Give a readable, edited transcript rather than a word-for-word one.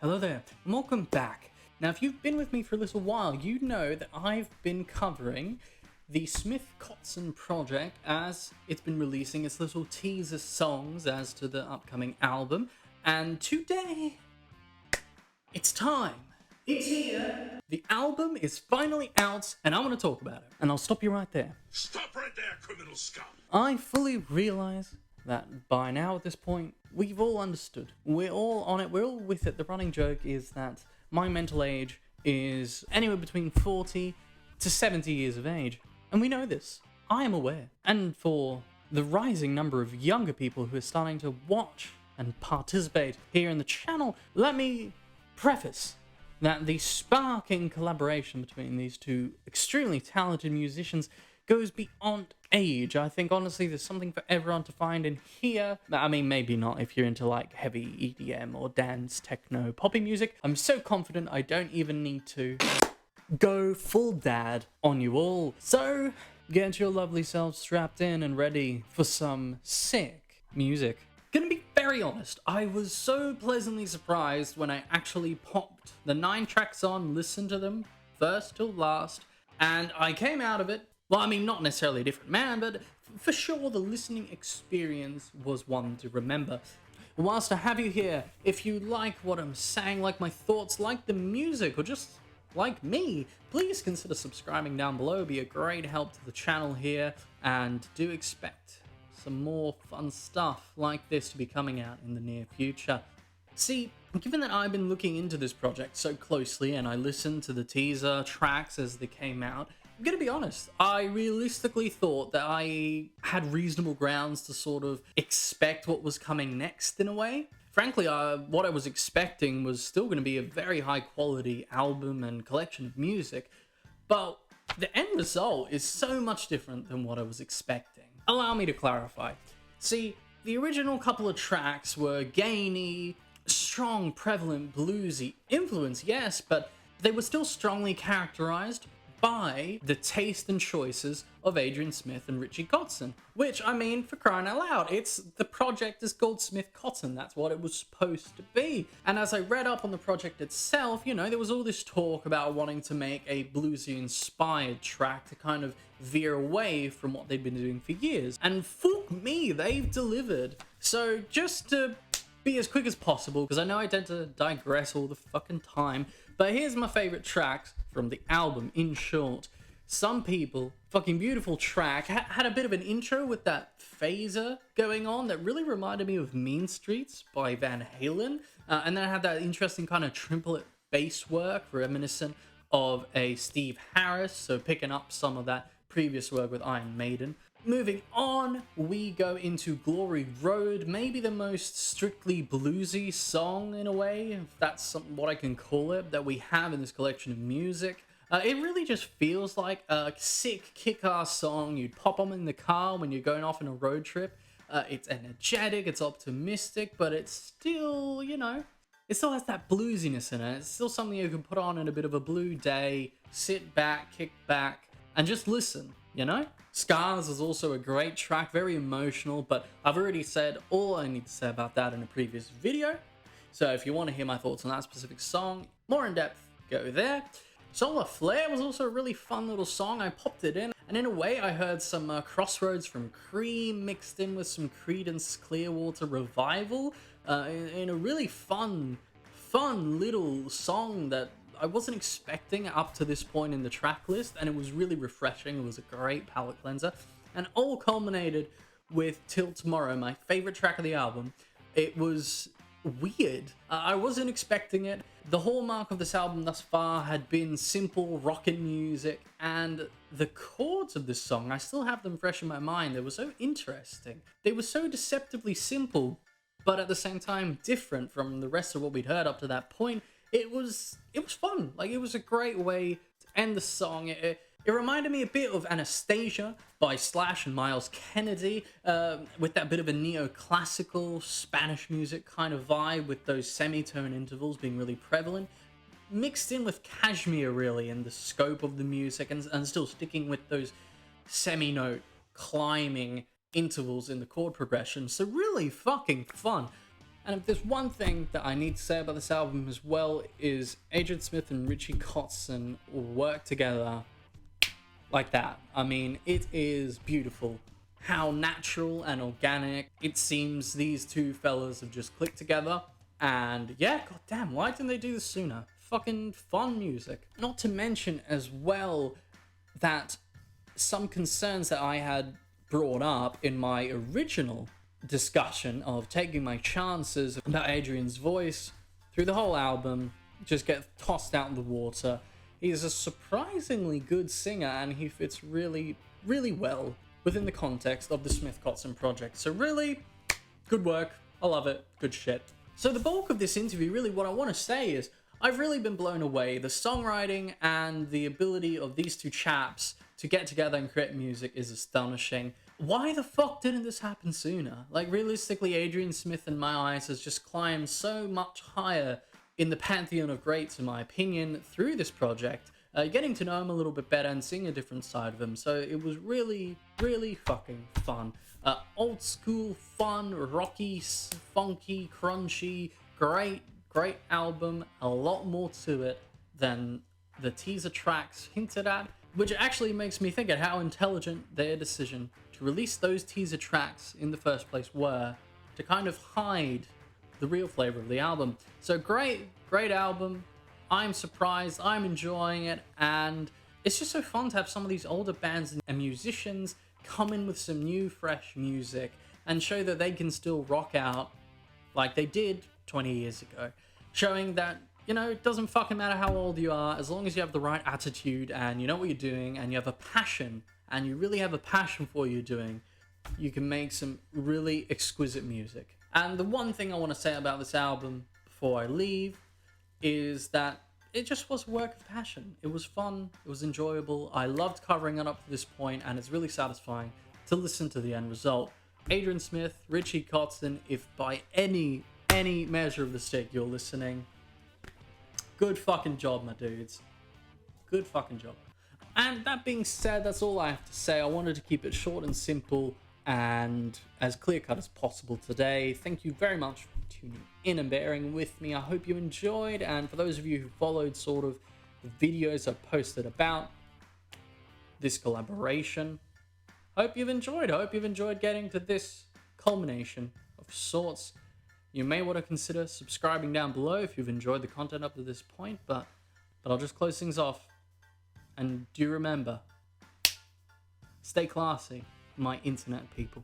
Hello there, and welcome back. Now, if you've been with me for a little while, you know that I've been covering the Kotzen project as it's been releasing its little teaser songs as to the upcoming album. And today, it's time. It's here. The album is finally out, and I want to talk about it. And I'll stop you right there. Stop right there, criminal scum! I fully realize that by now at this point, we've all understood. We're all on it, we're all with it. The running joke is that my mental age is anywhere between 40 to 70 years of age. And we know this. I am aware. And for the rising number of younger people who are starting to watch and participate here in the channel, let me preface that the sparking collaboration between these two extremely talented musicians goes beyond age. I think, honestly, there's something for everyone to find in here. I mean, maybe not if you're into, like, heavy EDM or dance, techno, poppy music. I'm so confident I don't even need to go full dad on you all. So, get your lovely selves strapped in and ready for some sick music. Gonna be very honest, I was so pleasantly surprised when I actually popped the 9 tracks on, listened to them, first till last, and I came out of it. Well, I mean, not necessarily a different man, but for sure the listening experience was one to remember. Whilst I have you here, if you like what I'm saying, like my thoughts, like the music, or just like me, please consider subscribing down below. It'd be a great help to the channel here, and do expect some more fun stuff like this to be coming out in the near future. See, given that I've been looking into this project so closely, and I listened to the teaser tracks as they came out, I'm gonna be honest, I realistically thought that I had reasonable grounds to sort of expect what was coming next in a way. Frankly, what I was expecting was still gonna be a very high quality album and collection of music, but the end result is so much different than what I was expecting. Allow me to clarify. See, the original couple of tracks were gainy, strong, prevalent, bluesy influence, yes, but they were still strongly characterized by the taste and choices of Adrian Smith and Richie Kotzen. Which, I mean, for crying out loud, the project is called Kotzen. That's what it was supposed to be. And as I read up on the project itself, you know, there was all this talk about wanting to make a bluesy-inspired track to kind of veer away from what they'd been doing for years. And fuck me, they've delivered. So just to be as quick as possible, because I know I tend to digress all the fucking time, but here's my favorite tracks from the album, in short. Some People, fucking beautiful track, had a bit of an intro with that phaser going on that really reminded me of Mean Streets by Van Halen, and then I had that interesting kind of triplet bass work reminiscent of a Steve Harris, so picking up some of that previous work with Iron Maiden. Moving on, we go into Glory Road, maybe the most strictly bluesy song in a way, if that's what I can call it, that we have in this collection of music. It really just feels like a sick, kick-ass song you'd pop on in the car when you're going off on a road trip. It's energetic, it's optimistic, but it's still, you know, it still has that bluesiness in it. It's still something you can put on in a bit of a blue day, sit back, kick back, and just listen, you know? Scars is also a great track, very emotional, but I've already said all I need to say about that in a previous video. So if you want to hear my thoughts on that specific song, more in depth, go there. Solar Flare was also a really fun little song. I popped it in, and in a way I heard some Crossroads from Cream mixed in with some Creedence Clearwater Revival in a really fun little song that I wasn't expecting up to this point in the track list, and it was really refreshing. It was a great palate cleanser, and all culminated with Till Tomorrow, my favorite track of the album. It was weird. I wasn't expecting it. The hallmark of this album thus far had been simple rockin' music, and the chords of this song, I still have them fresh in my mind. They were so interesting. They were so deceptively simple, but at the same time different from the rest of what we'd heard up to that point. It was fun. Like, it was a great way to end the song. It reminded me a bit of Anastasia by Slash and Miles Kennedy, with that bit of a neoclassical Spanish music kind of vibe, with those semitone intervals being really prevalent, mixed in with Kashmir really in the scope of the music, and still sticking with those semi-note climbing intervals in the chord progression. So really fucking fun. And if there's one thing that I need to say about this album as well, is Adrian Smith and Richie Kotzen work together like that. I mean, it is beautiful how natural and organic it seems these two fellas have just clicked together. And yeah, goddamn, why didn't they do this sooner? Fucking fun music. Not to mention as well that some concerns that I had brought up in my original discussion of taking my chances about Adrian's voice through the whole album just get tossed out in the water. He's a surprisingly good singer, and he fits really, really well within the context of the Smith-Kotzen project. So really, good work. I love it. Good shit. So the bulk of this interview, really what I want to say is I've really been blown away. The songwriting and the ability of these two chaps to get together and create music is astonishing. Why the fuck didn't this happen sooner? Like, realistically, Adrian Smith in my eyes has just climbed so much higher in the pantheon of greats, in my opinion, through this project. Getting to know him a little bit better and seeing a different side of him. So it was really, really fucking fun. Old school, fun, rocky, funky, crunchy, great album. A lot more to it than the teaser tracks hinted at, which actually makes me think at how intelligent their decision to release those teaser tracks in the first place were, to kind of hide the real flavor of the album. So great album. I'm surprised, I'm enjoying it, and it's just so fun to have some of these older bands and musicians come in with some new, fresh music and show that they can still rock out like they did 20 years ago. Showing that, you know, it doesn't fucking matter how old you are, as long as you have the right attitude and you know what you're doing and you have a passion, and you really have a passion for what you're doing, you can make some really exquisite music. And the one thing I want to say about this album before I leave is that it just was a work of passion. It was fun, it was enjoyable, I loved covering it up to this point, and it's really satisfying to listen to the end result. Adrian Smith, Richie Kotzen, if by any measure of the stick you're listening, good fucking job, my dudes. Good fucking job. And that being said, that's all I have to say. I wanted to keep it short and simple and as clear-cut as possible today. Thank you very much for tuning in and bearing with me. I hope you enjoyed, and for those of you who followed sort of the videos I've posted about this collaboration, hope you've enjoyed. I hope you've enjoyed getting to this culmination of sorts. You may want to consider subscribing down below if you've enjoyed the content up to this point, but I'll just close things off. And do remember, stay classy, my internet people.